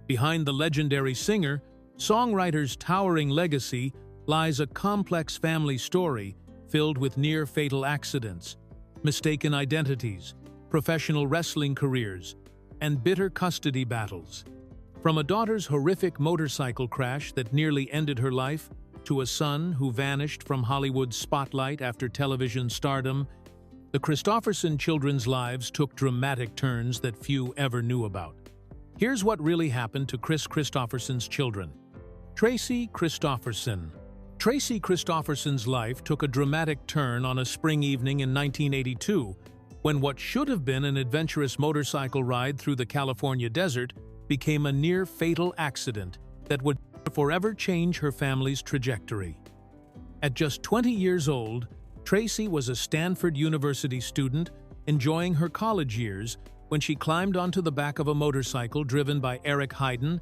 Behind the legendary singer-songwriter's towering legacy lies a complex family story filled with near-fatal accidents, mistaken identities, professional wrestling careers, and bitter custody battles. From a daughter's horrific motorcycle crash that nearly ended her life, to a son who vanished from Hollywood's spotlight after television stardom, the Kristofferson children's lives took dramatic turns that few ever knew about. Here's what really happened to Kris Kristofferson's children. Tracy Kristofferson. Tracy Kristofferson's life took a dramatic turn on a spring evening in 1982, when what should have been an adventurous motorcycle ride through the California desert became a near-fatal accident that would forever change her family's trajectory. At just 20 years old, Tracy was a Stanford University student enjoying her college years when she climbed onto the back of a motorcycle driven by Eric Heiden,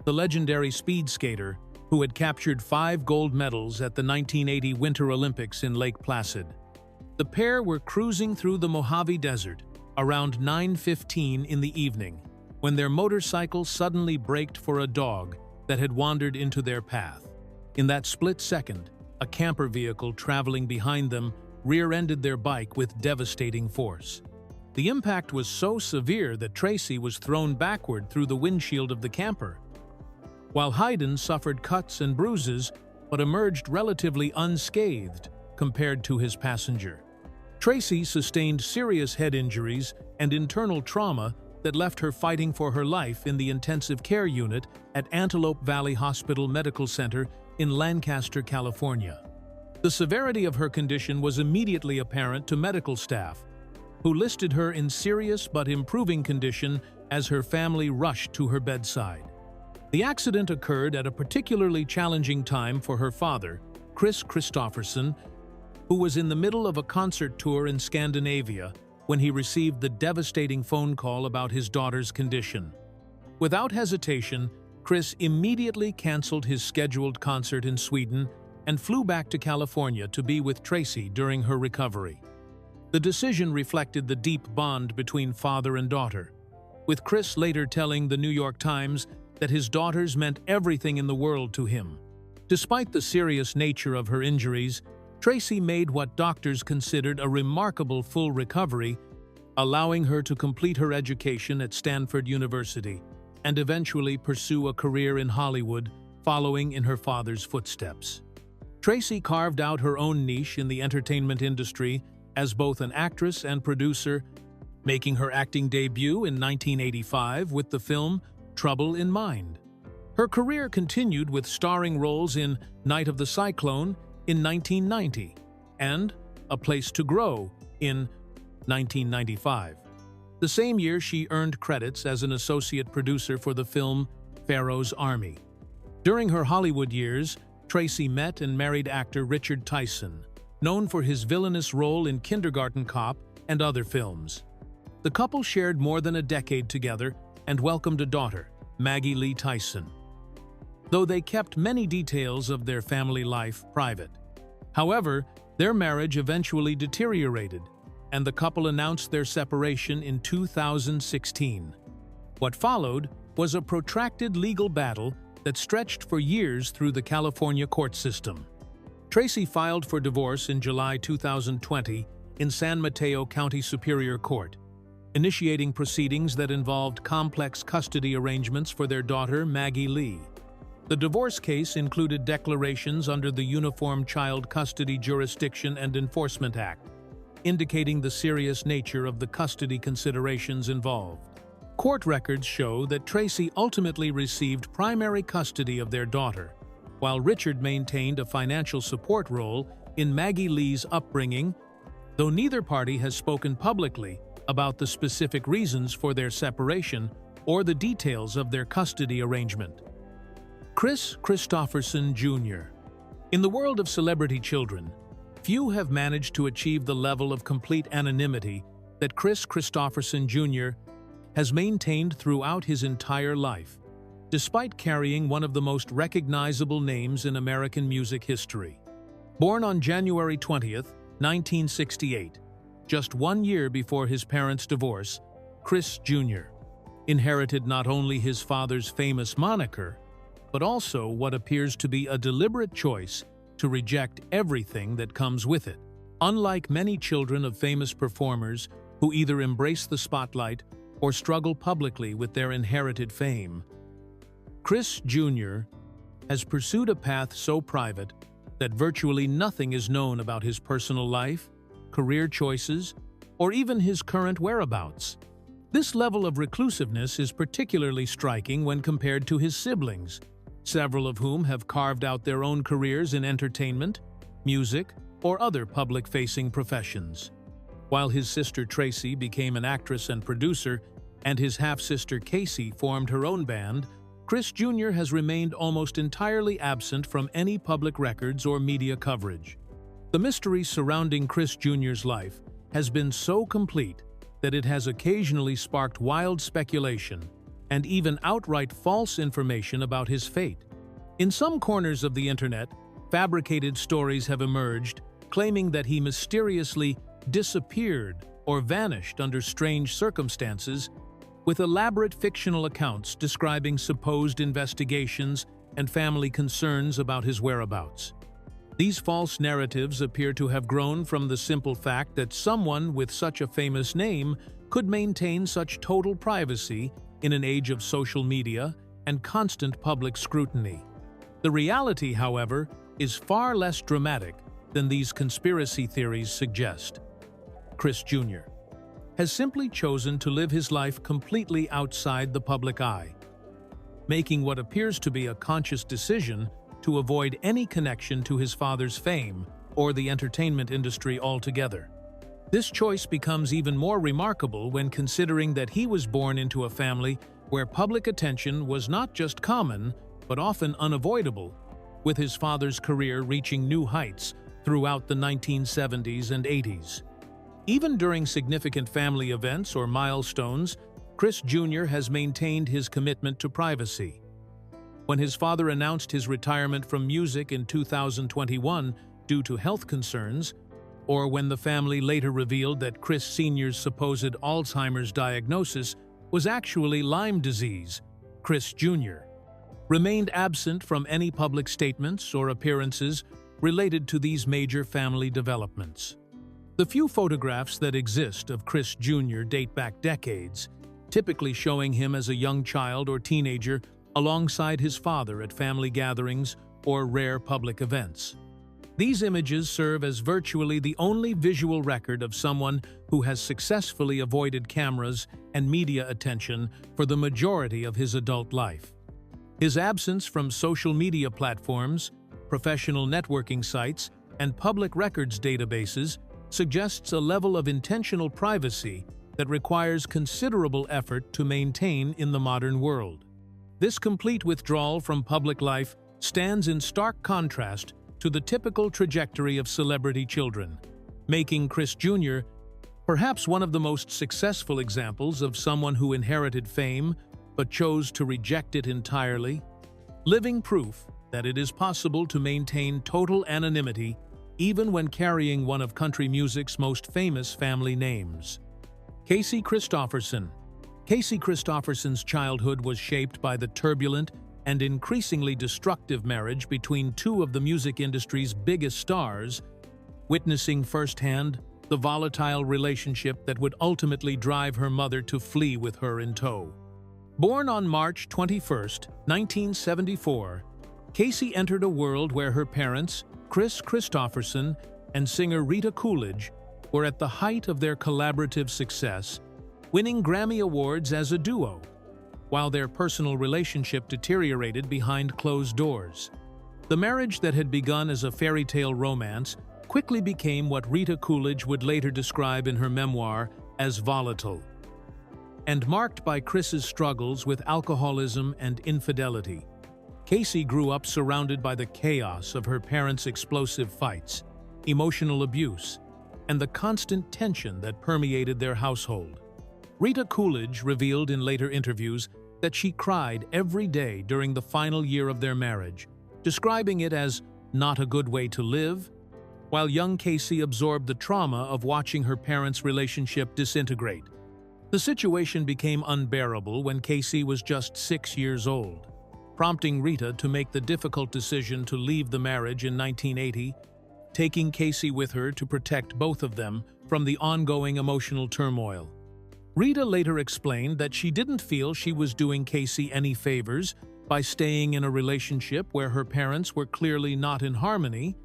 the legendary speed skater who had captured 5 gold medals at the 1980 Winter Olympics in Lake Placid. The pair were cruising through the Mojave Desert around 9:15 in the evening when their motorcycle suddenly braked for a dog that had wandered into their path. In that split second, a camper vehicle traveling behind them rear-ended their bike with devastating force. The impact was so severe that Tracy was thrown backward through the windshield of the camper, while Hayden suffered cuts and bruises but emerged relatively unscathed compared to his passenger. Tracy sustained serious head injuries and internal trauma that left her fighting for her life in the intensive care unit at Antelope Valley Hospital Medical Center in Lancaster, California. The severity of her condition was immediately apparent to medical staff, who listed her in serious but improving condition as her family rushed to her bedside. The accident occurred at a particularly challenging time for her father, Kris Kristofferson, who was in the middle of a concert tour in Scandinavia when he received the devastating phone call about his daughter's condition. Without hesitation, Kris immediately canceled his scheduled concert in Sweden and flew back to California to be with Tracy during her recovery. The decision reflected the deep bond between father and daughter, with Kris later telling the New York Times that his daughters meant everything in the world to him. Despite the serious nature of her injuries, Tracy made what doctors considered a remarkable full recovery, allowing her to complete her education at Stanford University and eventually pursue a career in Hollywood, following in her father's footsteps. Tracy carved out her own niche in the entertainment industry as both an actress and producer, making her acting debut in 1985 with the film Trouble in Mind. Her career continued with starring roles in Night of the Cyclone in 1990 and A Place to Grow in 1995. The same year, she earned credits as an associate producer for the film Pharaoh's Army. During her Hollywood years, Tracy met and married actor Richard Tyson, known for his villainous role in Kindergarten Cop and other films. The couple shared more than a decade together and welcomed a daughter, Maggie Lee Tyson, though they kept many details of their family life private. However, their marriage eventually deteriorated, and the couple announced their separation in 2016. What followed was a protracted legal battle that stretched for years through the California court system. Tracy filed for divorce in July 2020 in San Mateo County Superior Court, initiating proceedings that involved complex custody arrangements for their daughter, Maggie Lee. The divorce case included declarations under the Uniform Child Custody Jurisdiction and Enforcement Act, indicating the serious nature of the custody considerations involved. Court records show that Tracy ultimately received primary custody of their daughter, while Richard maintained a financial support role in Maggie Lee's upbringing, though neither party has spoken publicly about the specific reasons for their separation or the details of their custody arrangement. Kris Kristofferson Jr. In the world of celebrity children, few have managed to achieve the level of complete anonymity that Kris Kristofferson Jr. has maintained throughout his entire life, despite carrying one of the most recognizable names in American music history. Born on January 20, 1968, just 1 year before his parents' divorce, Kris Jr. inherited not only his father's famous moniker, but also what appears to be a deliberate choice to reject everything that comes with it. Unlike many children of famous performers who either embrace the spotlight or struggle publicly with their inherited fame, Kris Jr. has pursued a path so private that virtually nothing is known about his personal life, career choices, or even his current whereabouts. This level of reclusiveness is particularly striking when compared to his siblings, several of whom have carved out their own careers in entertainment, music, or other public-facing professions. While his sister Tracy became an actress and producer, and his half-sister Casey formed her own band, Kris Jr. has remained almost entirely absent from any public records or media coverage. The mystery surrounding Kris Jr.'s life has been so complete that it has occasionally sparked wild speculation and even outright false information about his fate. In some corners of the internet, fabricated stories have emerged claiming that he mysteriously disappeared or vanished under strange circumstances, with elaborate fictional accounts describing supposed investigations and family concerns about his whereabouts. These false narratives appear to have grown from the simple fact that someone with such a famous name could maintain such total privacy in an age of social media and constant public scrutiny. The reality, however, is far less dramatic than these conspiracy theories suggest. Kris Jr. has simply chosen to live his life completely outside the public eye, making what appears to be a conscious decision to avoid any connection to his father's fame or the entertainment industry altogether. This choice becomes even more remarkable when considering that he was born into a family where public attention was not just common, but often unavoidable, with his father's career reaching new heights throughout the 1970s and 80s. Even during significant family events or milestones, Kris Jr. has maintained his commitment to privacy. When his father announced his retirement from music in 2021 due to health concerns, or when the family later revealed that Kris Sr.'s supposed Alzheimer's diagnosis was actually Lyme disease, Kris Jr. remained absent from any public statements or appearances related to these major family developments. The few photographs that exist of Kris Jr. date back decades, typically showing him as a young child or teenager alongside his father at family gatherings or rare public events. These images serve as virtually the only visual record of someone who has successfully avoided cameras and media attention for the majority of his adult life. His absence from social media platforms, professional networking sites, and public records databases suggests a level of intentional privacy that requires considerable effort to maintain in the modern world. This complete withdrawal from public life stands in stark contrast to the typical trajectory of celebrity children, making Kris Jr. perhaps one of the most successful examples of someone who inherited fame but chose to reject it entirely, living proof that it is possible to maintain total anonymity even when carrying one of country music's most famous family names. Tracy Kristofferson. Tracy Kristofferson's childhood was shaped by the turbulent and increasingly destructive marriage between two of the music industry's biggest stars, witnessing firsthand the volatile relationship that would ultimately drive her mother to flee with her in tow. Born on March 21, 1974, Tracy entered a world where her parents, Kris Kristofferson and singer Rita Coolidge, were at the height of their collaborative success, winning Grammy Awards as a duo, while their personal relationship deteriorated behind closed doors. The marriage that had begun as a fairy tale romance quickly became what Rita Coolidge would later describe in her memoir as volatile, and marked by Kris's struggles with alcoholism and infidelity. Tracy grew up surrounded by the chaos of her parents' explosive fights, emotional abuse, and the constant tension that permeated their household. Rita Coolidge revealed in later interviews that she cried every day during the final year of their marriage, describing it as not a good way to live, while young Tracy absorbed the trauma of watching her parents' relationship disintegrate. The situation became unbearable when Casey was just 6 years old, prompting Rita to make the difficult decision to leave the marriage in 1980, taking Casey with her to protect both of them from the ongoing emotional turmoil. Rita later explained that she didn't feel she was doing Casey any favors by staying in a relationship where her parents were clearly not in harmony,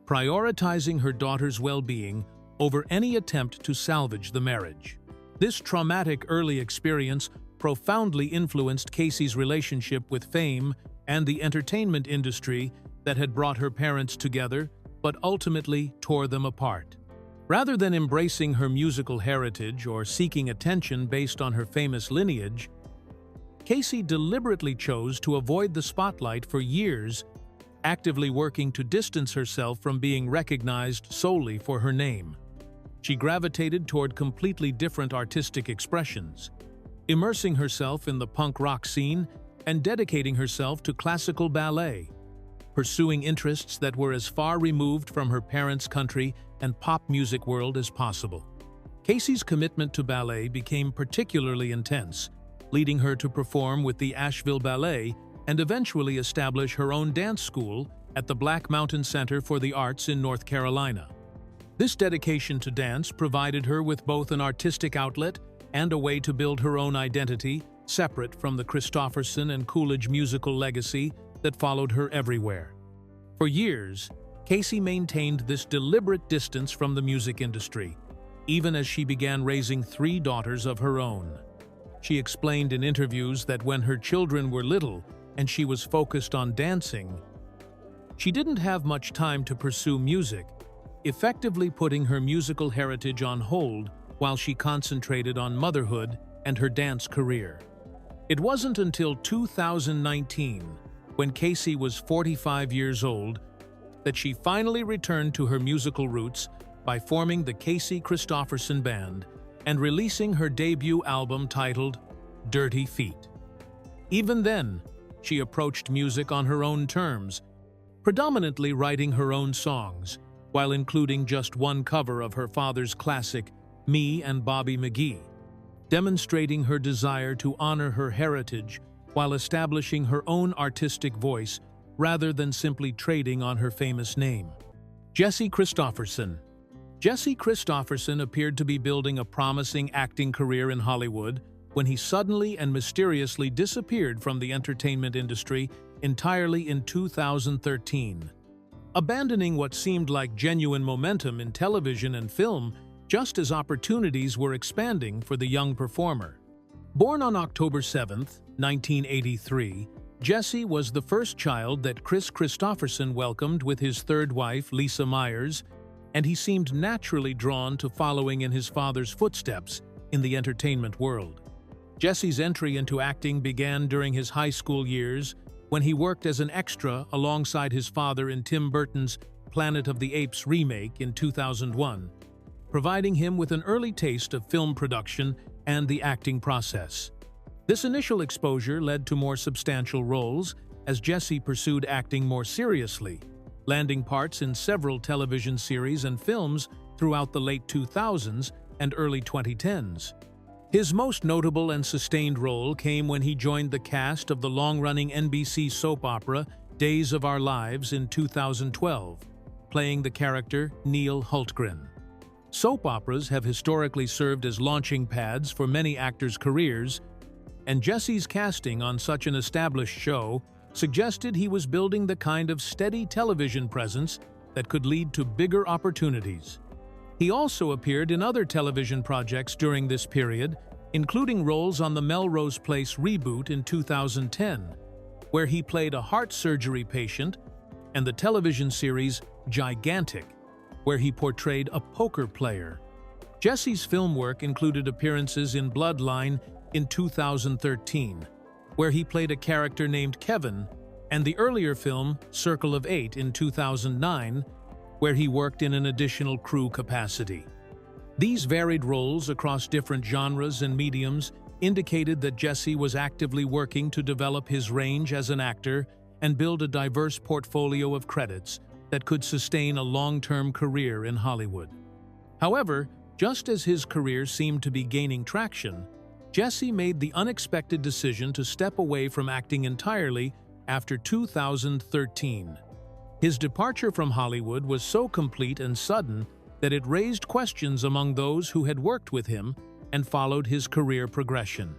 prioritizing her daughter's well-being over any attempt to salvage the marriage. This traumatic early experience profoundly influenced Casey's relationship with fame and the entertainment industry that had brought her parents together, but ultimately tore them apart. Rather than embracing her musical heritage or seeking attention based on her famous lineage, Casey deliberately chose to avoid the spotlight for years, actively working to distance herself from being recognized solely for her name. She gravitated toward completely different artistic expressions, immersing herself in the punk rock scene and dedicating herself to classical ballet, pursuing interests that were as far removed from her parents' country and pop music world as possible. Casey's commitment to ballet became particularly intense, leading her to perform with the Asheville Ballet and eventually establish her own dance school at the Black Mountain Center for the Arts in North Carolina. This dedication to dance provided her with both an artistic outlet and a way to build her own identity, separate from the Kristofferson and Coolidge musical legacy that followed her everywhere. For years, Casey maintained this deliberate distance from the music industry, even as she began raising 3 daughters of her own. She explained in interviews that when her children were little and she was focused on dancing, she didn't have much time to pursue music, effectively putting her musical heritage on hold while she concentrated on motherhood and her dance career. It wasn't until 2019, when Casey was 45 years old, that she finally returned to her musical roots by forming the Kris Kristofferson Band and releasing her debut album titled Dirty Feet. Even then, she approached music on her own terms, predominantly writing her own songs, while including just one cover of her father's classic, Me and Bobby McGee, demonstrating her desire to honor her heritage while establishing her own artistic voice rather than simply trading on her famous name. Jodi Kristofferson. Jodi Kristofferson appeared to be building a promising acting career in Hollywood when he suddenly and mysteriously disappeared from the entertainment industry entirely in 2013. Abandoning what seemed like genuine momentum in television and film just as opportunities were expanding for the young performer. Born on October 7, 1983, Jodi was the first child that Kris Kristofferson welcomed with his third wife, Lisa Myers, and he seemed naturally drawn to following in his father's footsteps in the entertainment world. Jodi's entry into acting began during his high school years when he worked as an extra alongside his father in Tim Burton's Planet of the Apes remake in 2001, providing him with an early taste of film production and the acting process. This initial exposure led to more substantial roles as Jodi pursued acting more seriously, landing parts in several television series and films throughout the late 2000s and early 2010s. His most notable and sustained role came when he joined the cast of the long-running NBC soap opera Days of Our Lives in 2012, playing the character Neil Hultgren. Soap operas have historically served as launching pads for many actors' careers, and Jodi's casting on such an established show suggested he was building the kind of steady television presence that could lead to bigger opportunities. He also appeared in other television projects during this period, including roles on the Melrose Place reboot in 2010, where he played a heart surgery patient, and the television series Gigantic, where he portrayed a poker player. Jodi's film work included appearances in Bloodline in 2013, where he played a character named Kevin, and the earlier film Circle of Eight in 2009, where he worked in an additional crew capacity. These varied roles across different genres and mediums indicated that Jodi was actively working to develop his range as an actor and build a diverse portfolio of credits that could sustain a long-term career in Hollywood. However, Just as his career seemed to be gaining traction, Jesse made the unexpected decision to step away from acting entirely after 2013. His departure from Hollywood was so complete and sudden that it raised questions among those who had worked with him and followed his career progression.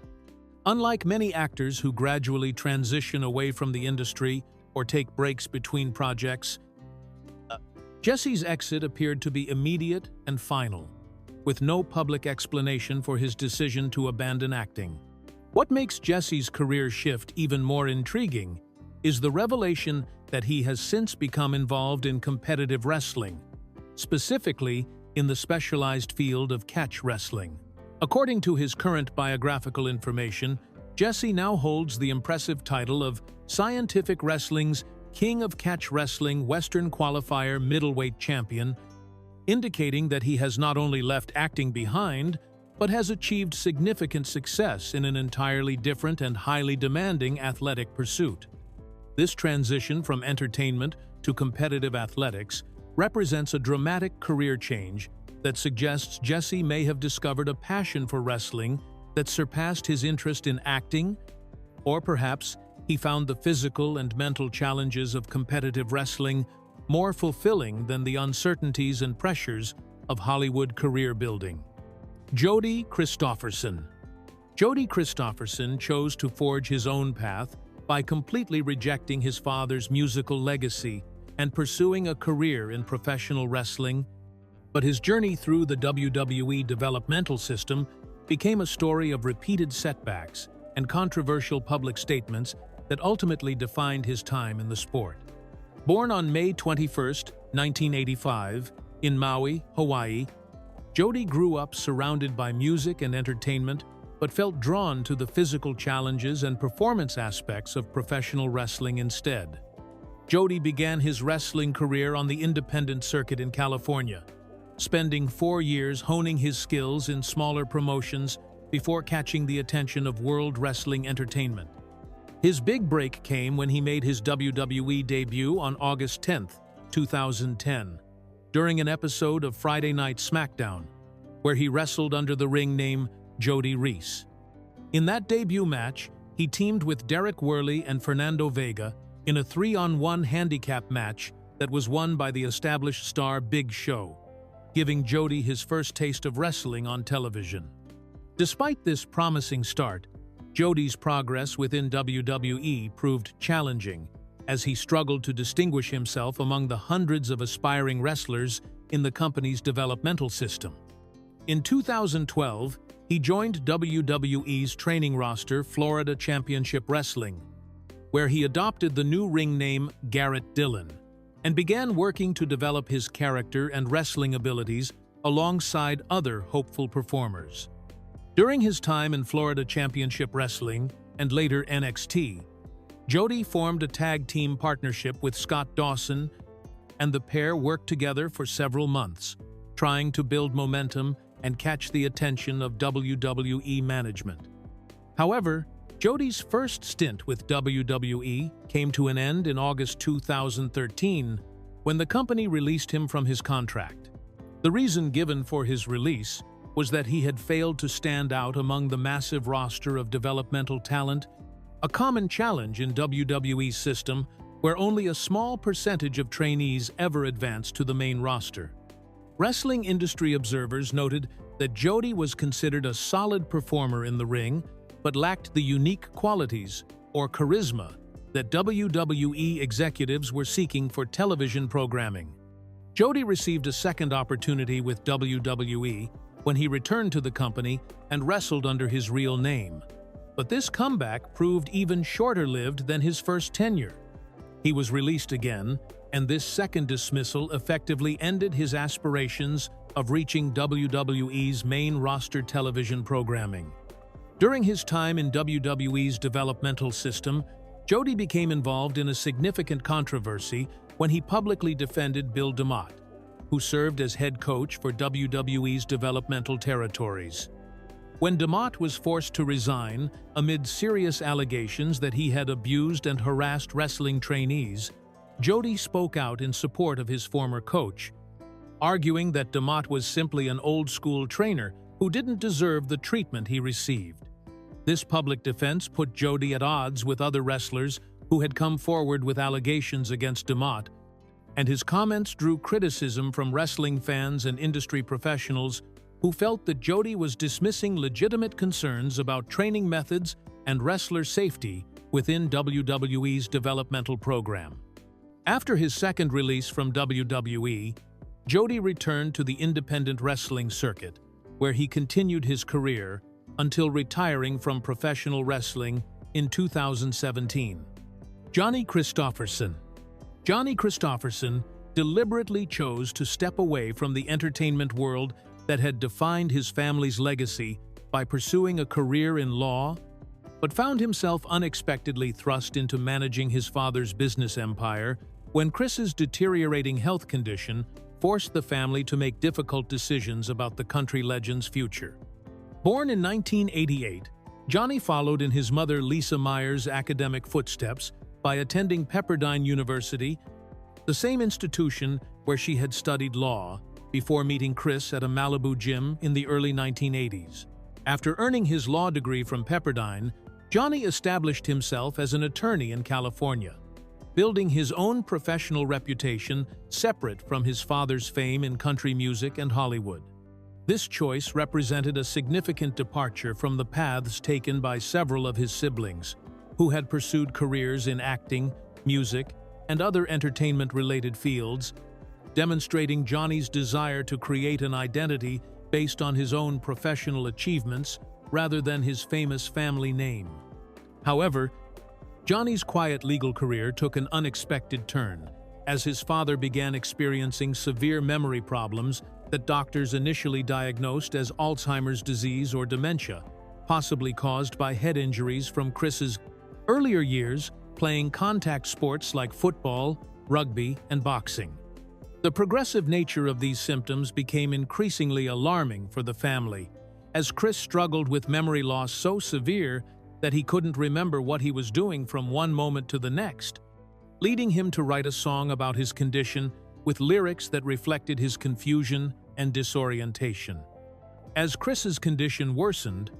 Unlike many actors who gradually transition away from the industry or take breaks between projects, Jesse's exit appeared to be immediate and final, with no public explanation for his decision to abandon acting. What makes Jesse's career shift even more intriguing is the revelation that he has since become involved in competitive wrestling, specifically in the specialized field of catch wrestling. According to his current biographical information, Jesse now holds the impressive title of Scientific Wrestling's King of Catch Wrestling Western Qualifier Middleweight Champion, indicating that he has not only left acting behind, but has achieved significant success in an entirely different and highly demanding athletic pursuit. This transition from entertainment to competitive athletics represents a dramatic career change that suggests Jesse may have discovered a passion for wrestling that surpassed his interest in acting, or perhaps he found the physical and mental challenges of competitive wrestling more fulfilling than the uncertainties and pressures of Hollywood career building. Jodi Kristofferson. Jodi Kristofferson chose to forge his own path by completely rejecting his father's musical legacy and pursuing a career in professional wrestling, but his journey through the WWE developmental system became a story of repeated setbacks and controversial public statements that ultimately defined his time in the sport. Born on May 21, 1985, in Maui, Hawaii, Jodi grew up surrounded by music and entertainment, but felt drawn to the physical challenges and performance aspects of professional wrestling instead. Jodi began his wrestling career on the independent circuit in California, spending 4 years honing his skills in smaller promotions before catching the attention of World Wrestling Entertainment. His big break came when he made his WWE debut on August 10, 2010, during an episode of Friday Night SmackDown, where he wrestled under the ring name Jodi Reese. In that debut match, he teamed with Derek Worley and Fernando Vega in a 3-on-1 handicap match that was won by the established star Big Show, giving Jodi his first taste of wrestling on television. Despite this promising start, Jodi's progress within WWE proved challenging as he struggled to distinguish himself among the hundreds of aspiring wrestlers in the company's developmental system. In 2012, he joined WWE's training roster Florida Championship Wrestling, where he adopted the new ring name Garrett Dillon and began working to develop his character and wrestling abilities alongside other hopeful performers. During his time in Florida Championship Wrestling and later NXT, Jodi formed a tag team partnership with Scott Dawson, and the pair worked together for several months, trying to build momentum and catch the attention of WWE management. However, Jodi's first stint with WWE came to an end in August 2013 when the company released him from his contract. The reason given for his release was that he had failed to stand out among the massive roster of developmental talent, a common challenge in WWE's system where only a small percentage of trainees ever advance to the main roster. Wrestling industry observers noted that Jodi was considered a solid performer in the ring, but lacked the unique qualities, or charisma, that WWE executives were seeking for television programming. Jodi received a second opportunity with WWE when he returned to the company and wrestled under his real name. But this comeback proved even shorter-lived than his first tenure. He was released again, and this second dismissal effectively ended his aspirations of reaching WWE's main roster television programming. During his time in WWE's developmental system, Jodi became involved in a significant controversy when he publicly defended Bill DeMott, who served as head coach for WWE's developmental territories. When DeMott was forced to resign amid serious allegations that he had abused and harassed wrestling trainees, Jodi spoke out in support of his former coach, arguing that DeMott was simply an old-school trainer who didn't deserve the treatment he received. This public defense put Jodi at odds with other wrestlers who had come forward with allegations against DeMott, and his comments drew criticism from wrestling fans and industry professionals who felt that Jodi was dismissing legitimate concerns about training methods and wrestler safety within WWE's developmental program. After his second release from WWE, Jodi returned to the independent wrestling circuit, where he continued his career until retiring from professional wrestling in 2017. Jodi Kristofferson. Jodi Kristofferson deliberately chose to step away from the entertainment world that had defined his family's legacy by pursuing a career in law, but found himself unexpectedly thrust into managing his father's business empire when Kris's deteriorating health condition forced the family to make difficult decisions about the country legend's future. Born in 1988, Jodi followed in his mother Lisa Meyer's academic footsteps by attending Pepperdine University, the same institution where she had studied law, before meeting Kris at a Malibu gym in the early 1980s. After earning his law degree from Pepperdine, Jodi established himself as an attorney in California, building his own professional reputation separate from his father's fame in country music and Hollywood. This choice represented a significant departure from the paths taken by several of his siblings, who had pursued careers in acting, music, and other entertainment-related fields, demonstrating Jodi's desire to create an identity based on his own professional achievements rather than his famous family name. However, Jodi's quiet legal career took an unexpected turn, as his father began experiencing severe memory problems that doctors initially diagnosed as Alzheimer's disease or dementia, possibly caused by head injuries from Kris's earlier years playing contact sports like football, rugby, and boxing. The progressive nature of these symptoms became increasingly alarming for the family, as Kris struggled with memory loss so severe that he couldn't remember what he was doing from one moment to the next, leading him to write a song about his condition with lyrics that reflected his confusion and disorientation. As Kris's condition worsened,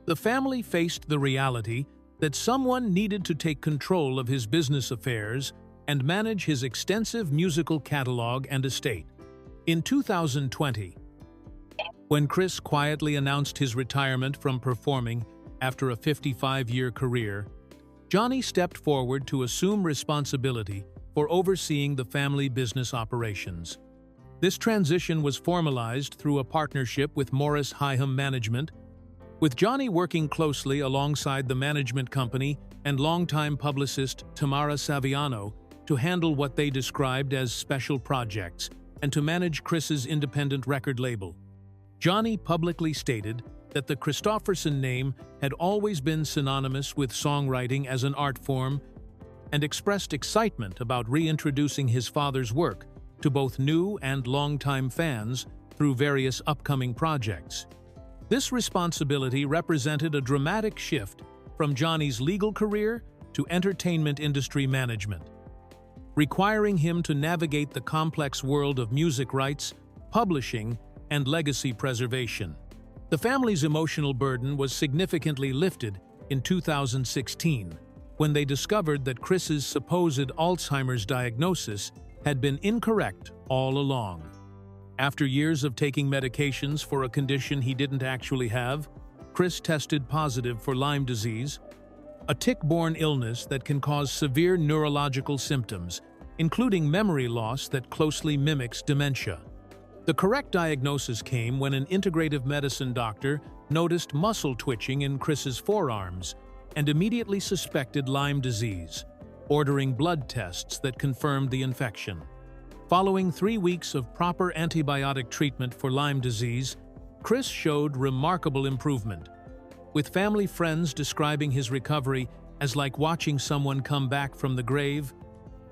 the family faced the reality that someone needed to take control of his business affairs and manage his extensive musical catalog and estate. In 2020, when Kris quietly announced his retirement from performing after a 55-year career, Jodi stepped forward to assume responsibility for overseeing the family business operations. This transition was formalized through a partnership with Morris Hyham Management, with Jodi working closely alongside the management company and longtime publicist Tamara Saviano to handle what they described as special projects and to manage Kris's independent record label. Jodi publicly stated that the Kristofferson name had always been synonymous with songwriting as an art form and expressed excitement about reintroducing his father's work to both new and longtime fans through various upcoming projects. This responsibility represented a dramatic shift from Jodi's legal career to entertainment industry management, requiring him to navigate the complex world of music rights, publishing, and legacy preservation. The family's emotional burden was significantly lifted in 2016, when they discovered that Kris's supposed Alzheimer's diagnosis had been incorrect all along. After years of taking medications for a condition he didn't actually have, Kris tested positive for Lyme disease, a tick-borne illness that can cause severe neurological symptoms, including memory loss that closely mimics dementia. The correct diagnosis came when an integrative medicine doctor noticed muscle twitching in Kris's forearms and immediately suspected Lyme disease, ordering blood tests that confirmed the infection. Following 3 weeks of proper antibiotic treatment for Lyme disease, Kris showed remarkable improvement, with family friends describing his recovery as like watching someone come back from the grave,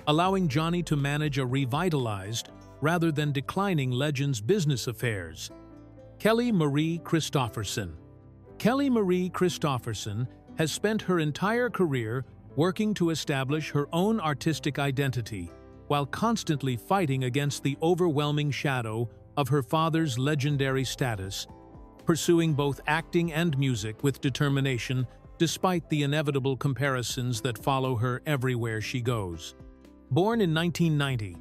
allowing Jodi to manage a revitalized rather than declining legend's business affairs. Kelly Marie Kristofferson. Kelly Marie Kristofferson has spent her entire career working to establish her own artistic identity while constantly fighting against the overwhelming shadow of her father's legendary status, pursuing both acting and music with determination despite the inevitable comparisons that follow her everywhere she goes. Born in 1990,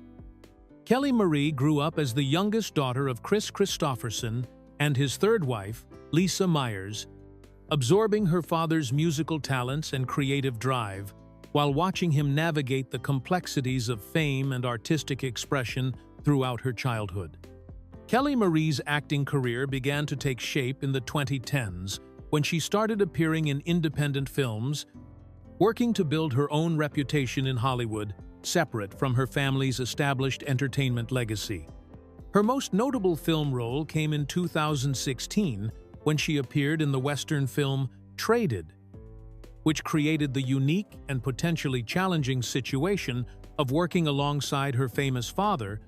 Kelly Marie grew up as the youngest daughter of Kris Kristofferson and his third wife, Lisa Myers, absorbing her father's musical talents and creative drive while watching him navigate the complexities of fame and artistic expression throughout her childhood. Kelly Marie's acting career began to take shape in the 2010s when she started appearing in independent films, working to build her own reputation in Hollywood, separate from her family's established entertainment legacy. Her most notable film role came in 2016 when she appeared in the Western film Traded, which created the unique and potentially challenging situation of working alongside her famous father,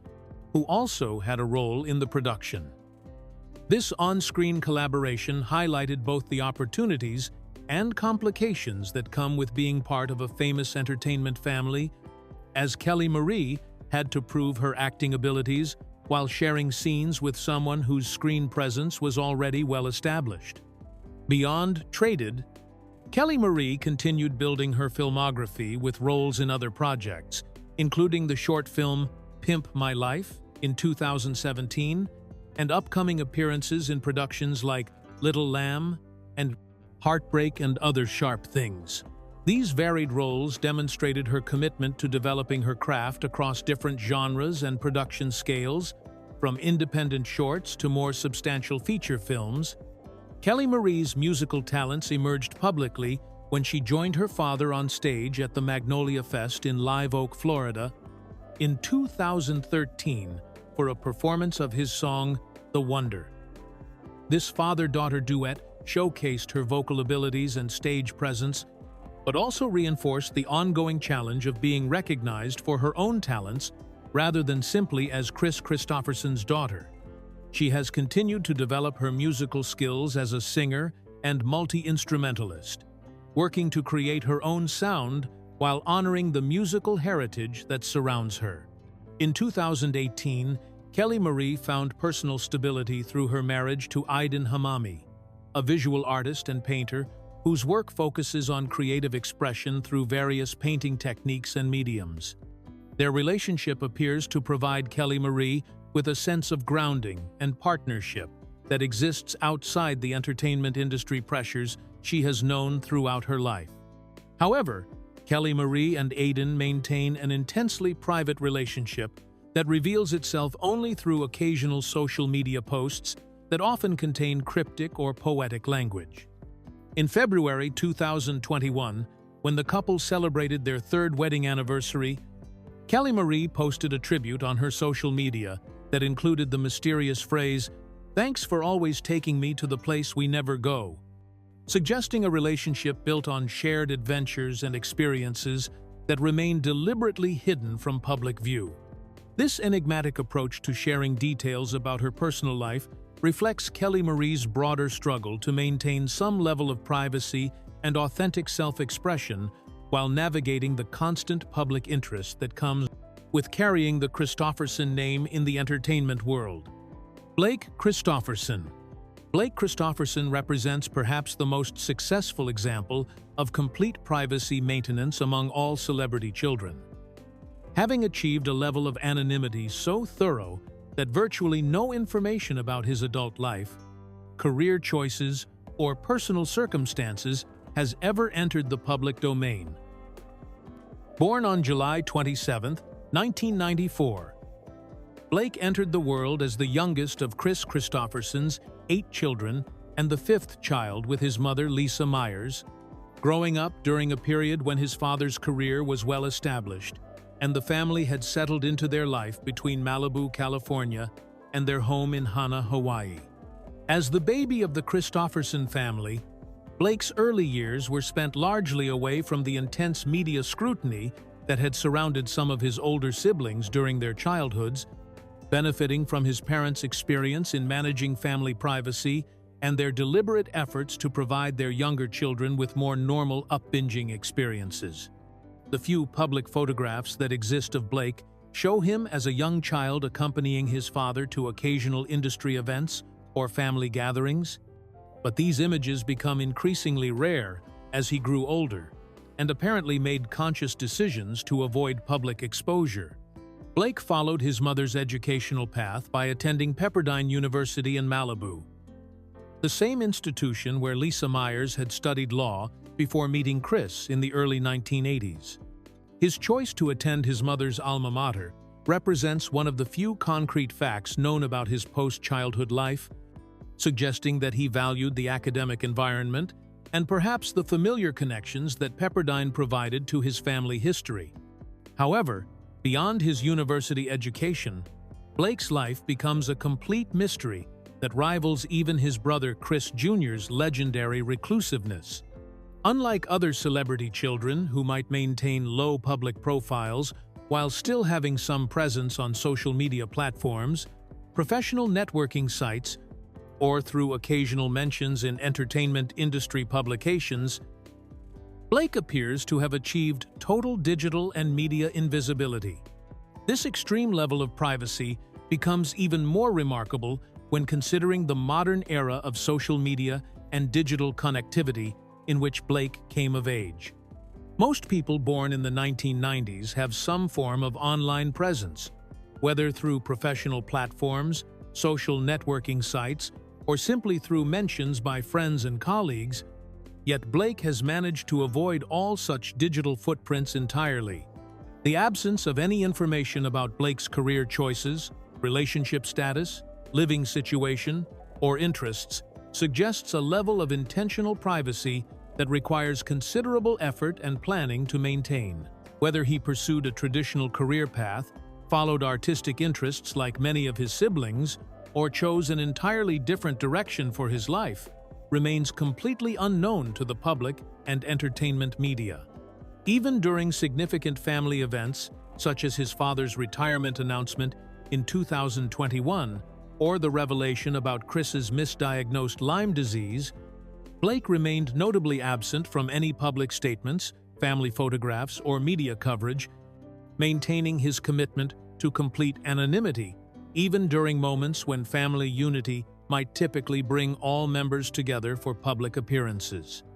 who also had a role in the production. This on-screen collaboration highlighted both the opportunities and complications that come with being part of a famous entertainment family, as Kelly Marie had to prove her acting abilities while sharing scenes with someone whose screen presence was already well established. Beyond Traded, Kelly Marie continued building her filmography with roles in other projects, including the short film Pimp My Life in 2017 and upcoming appearances in productions like Little Lamb and Heartbreak and Other Sharp Things. These varied roles demonstrated her commitment to developing her craft across different genres and production scales, from independent shorts to more substantial feature films. Kelly Marie's musical talents emerged publicly when she joined her father on stage at the Magnolia Fest in Live Oak, Florida, in 2013 for a performance of his song, The Wonder. This father-daughter duet showcased her vocal abilities and stage presence, but also reinforced the ongoing challenge of being recognized for her own talents rather than simply as Kris Kristofferson's daughter. She has continued to develop her musical skills as a singer and multi-instrumentalist, working to create her own sound while honoring the musical heritage that surrounds her. In 2018, Kelly Marie found personal stability through her marriage to Aiden Hamami, a visual artist and painter whose work focuses on creative expression through various painting techniques and mediums. Their relationship appears to provide Kelly Marie with a sense of grounding and partnership that exists outside the entertainment industry pressures she has known throughout her life. However, Kelly Marie and Aiden maintain an intensely private relationship that reveals itself only through occasional social media posts that often contain cryptic or poetic language. In February 2021, when the couple celebrated their third wedding anniversary, Kelly Marie posted a tribute on her social media that included the mysterious phrase, "Thanks for always taking me to the place we never go," suggesting a relationship built on shared adventures and experiences that remain deliberately hidden from public view. This enigmatic approach to sharing details about her personal life reflects Kelly Marie's broader struggle to maintain some level of privacy and authentic self-expression while navigating the constant public interest that comes with carrying the Kristofferson name in the entertainment world. Blake Kristofferson. Blake Kristofferson represents perhaps the most successful example of complete privacy maintenance among all celebrity children. Having achieved a level of anonymity so thorough that virtually no information about his adult life, career choices, or personal circumstances has ever entered the public domain. Born on July 27, 1994, Blake entered the world as the youngest of Kris Kristofferson's 8 children and the 5th child with his mother Lisa Myers, growing up during a period when his father's career was well established and the family had settled into their life between Malibu, California, and their home in Hana, Hawaii. As the baby of the Kristofferson family, Blake's early years were spent largely away from the intense media scrutiny that had surrounded some of his older siblings during their childhoods, benefiting from his parents' experience in managing family privacy and their deliberate efforts to provide their younger children with more normal upbringing experiences. The few public photographs that exist of Blake show him as a young child accompanying his father to occasional industry events or family gatherings. But these images become increasingly rare as he grew older, and apparently made conscious decisions to avoid public exposure. Blake followed his mother's educational path by attending Pepperdine University in Malibu, the same institution where Lisa Myers had studied law before meeting Kris in the early 1980s. His choice to attend his mother's alma mater represents one of the few concrete facts known about his post-childhood life, suggesting that he valued the academic environment and perhaps the familiar connections that Pepperdine provided to his family history. However, beyond his university education, Blake's life becomes a complete mystery that rivals even his brother Kris Jr.'s legendary reclusiveness. Unlike other celebrity children who might maintain low public profiles while still having some presence on social media platforms, professional networking sites, or through occasional mentions in entertainment industry publications, Blake appears to have achieved total digital and media invisibility. This extreme level of privacy becomes even more remarkable when considering the modern era of social media and digital connectivity in which Blake came of age. Most people born in the 1990s have some form of online presence, whether through professional platforms, social networking sites, or simply through mentions by friends and colleagues, yet Blake has managed to avoid all such digital footprints entirely. The absence of any information about Blake's career choices, relationship status, living situation, or interests suggests a level of intentional privacy that requires considerable effort and planning to maintain. Whether he pursued a traditional career path, followed artistic interests like many of his siblings, or chose an entirely different direction for his life, remains completely unknown to the public and entertainment media. Even during significant family events, such as his father's retirement announcement in 2021, or the revelation about Kris's misdiagnosed Lyme disease, Blake remained notably absent from any public statements, family photographs, or media coverage, maintaining his commitment to complete anonymity, even during moments when family unity might typically bring all members together for public appearances.